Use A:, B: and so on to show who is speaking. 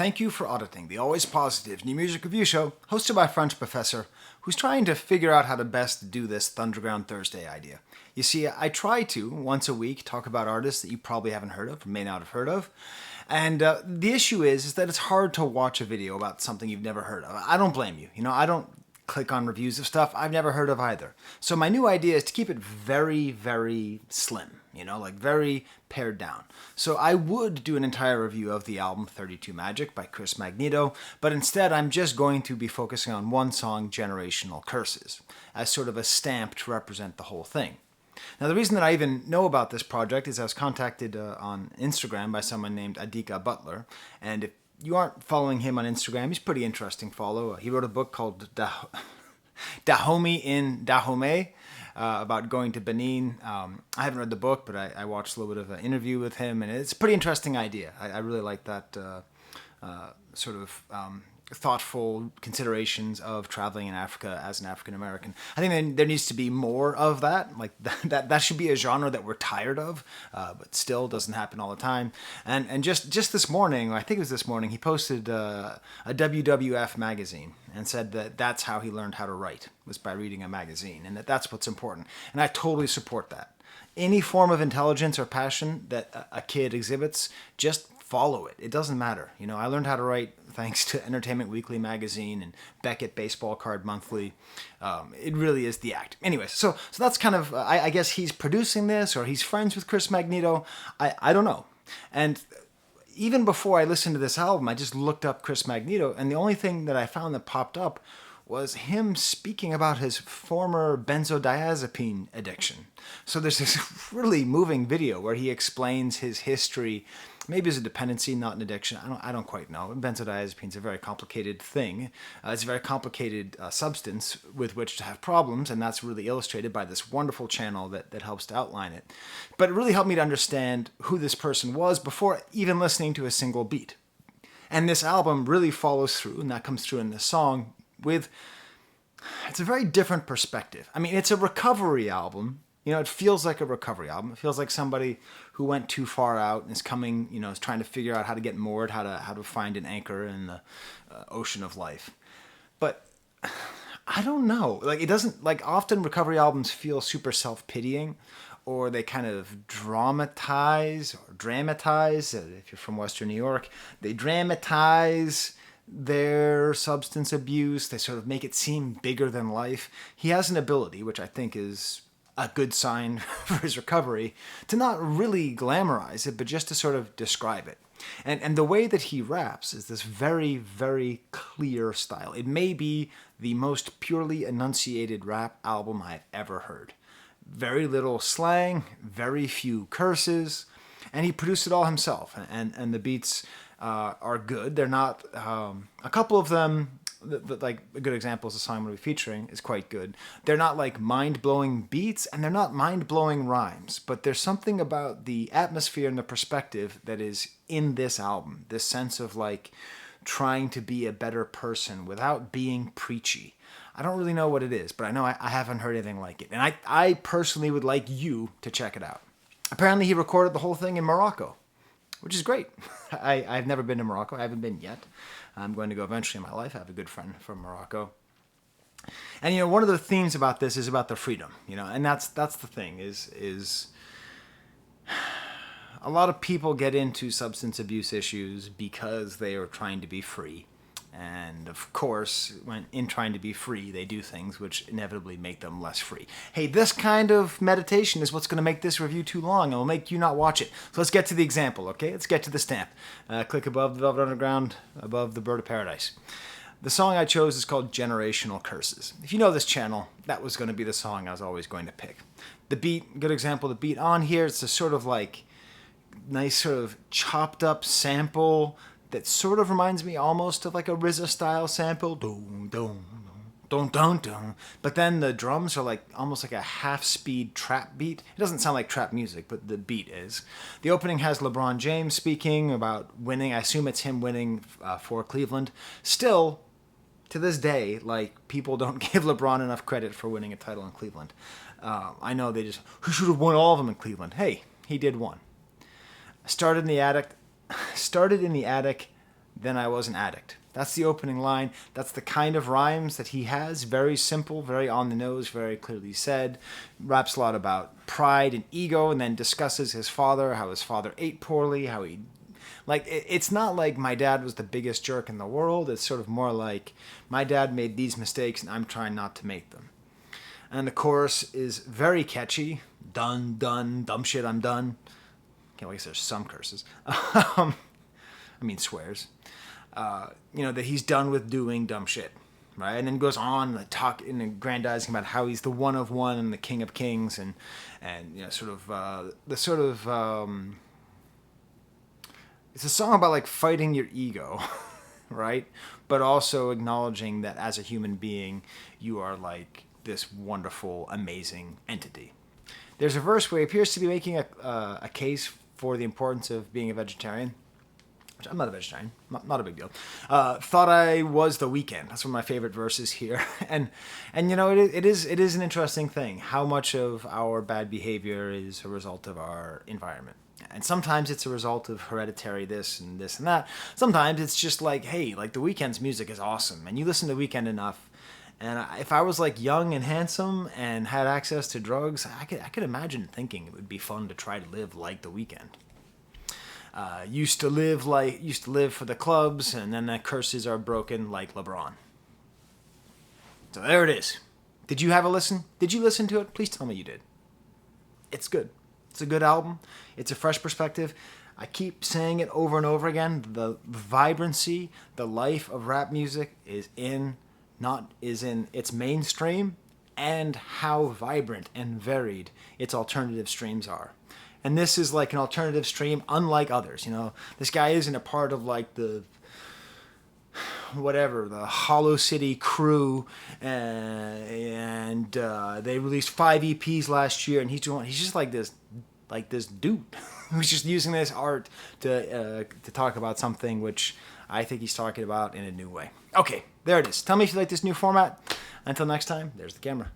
A: Thank you for auditing the always positive new music review show hosted by a French professor who's trying to figure out how to best do this Thunderground Thursday idea. You see, I try to, once a week, talk about artists that you probably haven't heard of or may not have heard of. And the issue is that it's hard to watch a video about something you've never heard of. I don't blame you. I don't click on reviews of stuff I've never heard of either. So my new idea is to keep it very, very slim, like very pared down. So I would do an entire review of the album 32 Magic by Magneto, but instead I'm just going to be focusing on one song, Generational Curses, as sort of a stamp to represent the whole thing. Now, the reason that I even know about this project is I was contacted on Instagram by someone named Adika Butler, and if you aren't following him on Instagram, he's a pretty interesting follow. He wrote a book called Dahomey in Dahomey about going to Benin. I haven't read the book, but I watched a little bit of an interview with him, and it's a pretty interesting idea. I really like that sort of thoughtful considerations of traveling in Africa as an African American. I think there needs to be more of that. Like that should be a genre that we're tired of, but still doesn't happen all the time. And just this morning, I think it was this morning, he posted a WWF magazine and said that that's how he learned how to write, was by reading a magazine, and that's what's important. And I totally support that. Any form of intelligence or passion that a kid exhibits, just follow it. It doesn't matter. I learned how to write thanks to Entertainment Weekly magazine and Beckett Baseball Card Monthly. It really is the act. Anyways, so that's kind of, I guess he's producing this, or he's friends with Magneto. I don't know. And even before I listened to this album, I just looked up Magneto, and the only thing that I found that popped up was him speaking about his former benzodiazepine addiction. So there's this really moving video where he explains his history. Maybe it's a dependency, not an addiction. I don't quite know. Benzodiazepine is a very complicated thing. It's a very complicated substance with which to have problems, and that's really illustrated by this wonderful channel that helps to outline it. But it really helped me to understand who this person was before even listening to a single beat. And this album really follows through, and that comes through in this song, it's a very different perspective. I mean, it's a recovery album. It feels like a recovery album. It feels like somebody who went too far out and is coming, is trying to figure out how to get moored, how to find an anchor in the ocean of life. But I don't know. It doesn't, often recovery albums feel super self-pitying, or they kind of dramatize, if you're from Western New York, they dramatize their substance abuse. They sort of make it seem bigger than life. He has an ability, which I think is a good sign for his recovery, to not really glamorize it, but just to sort of describe it. And the way that he raps is this very, very clear style. It may be the most purely enunciated rap album I've ever heard. Very little slang, very few curses, and he produced it all himself. And the beats are good. They're not, a couple of them, like a good example is the song I'm going to be featuring, is quite good. They're not mind-blowing beats, and they're not mind-blowing rhymes, but there's something about the atmosphere and the perspective that is in this album. This sense of trying to be a better person without being preachy. I don't really know what it is, but I know I haven't heard anything like it. And I personally would like you to check it out. Apparently he recorded the whole thing in Morocco, which is great. I've never been to Morocco. I haven't been yet. I'm going to go eventually in my life. I have a good friend from Morocco. And, one of the themes about this is about the freedom, and that's the thing is a lot of people get into substance abuse issues because they are trying to be free. And of course, when in trying to be free, they do things which inevitably make them less free. Hey, this kind of meditation is what's going to make this review too long, and will make you not watch it. So let's get to the example, okay? Let's get to the stamp. Click above the Velvet Underground, above the Bird of Paradise. The song I chose is called Generational Curses. If you know this channel, that was going to be the song I was always going to pick. The beat, good example, the beat on here, it's a sort of nice sort of chopped up sample that sort of reminds me almost of a RZA style sample. Dun, dun, dun, dun, dun. But then the drums are almost like a half-speed trap beat. It doesn't sound like trap music, but the beat is. The opening has LeBron James speaking about winning. I assume it's him winning for Cleveland. Still, to this day, people don't give LeBron enough credit for winning a title in Cleveland. I know he should have won all of them in Cleveland. Hey, he did one. Started in the attic, then I was an addict. That's the opening line. That's the kind of rhymes that he has. Very simple, very on the nose, very clearly said. Raps a lot about pride and ego, and then discusses his father, how his father ate poorly, how he... Like, it's not like my dad was the biggest jerk in the world. It's sort of more like my dad made these mistakes and I'm trying not to make them. And the chorus is very catchy. Done, dumb shit, I'm done. Okay, well, I guess there's some curses. I mean swears. That he's done with doing dumb shit, right? And then goes on and talk and aggrandizing about how he's the one of one and the king of kings, and it's a song about like fighting your ego, right? But also acknowledging that as a human being, you are like this wonderful, amazing entity. There's a verse where he appears to be making a case for the importance of being a vegetarian. I'm not a vegetarian, not a big deal. Thought I was the Weeknd. That's one of my favorite verses here. and it is an interesting thing how much of our bad behavior is a result of our environment. And sometimes it's a result of hereditary this and that. Sometimes it's just like, hey, like the Weeknd's music is awesome, and you listen to Weeknd enough. And if I was like young and handsome and had access to drugs, I could imagine thinking it would be fun to try to live like the Weeknd. Used to live for the clubs, and then the curses are broken like LeBron. So there it is. Did you have a listen? Did you listen to it? Please tell me you did. It's good. It's a good album. It's a fresh perspective. I keep saying it over and over again. The vibrancy, the life of rap music is in its mainstream, and how vibrant and varied its alternative streams are. And this is like an alternative stream unlike others. This guy isn't a part of like the Hollow City crew, and they released 5 EPs last year, and he's just like this dude who's just using this art to talk about something which I think he's talking about in a new way. Okay, there it is. Tell me if you like this new format. Until next time, there's the camera.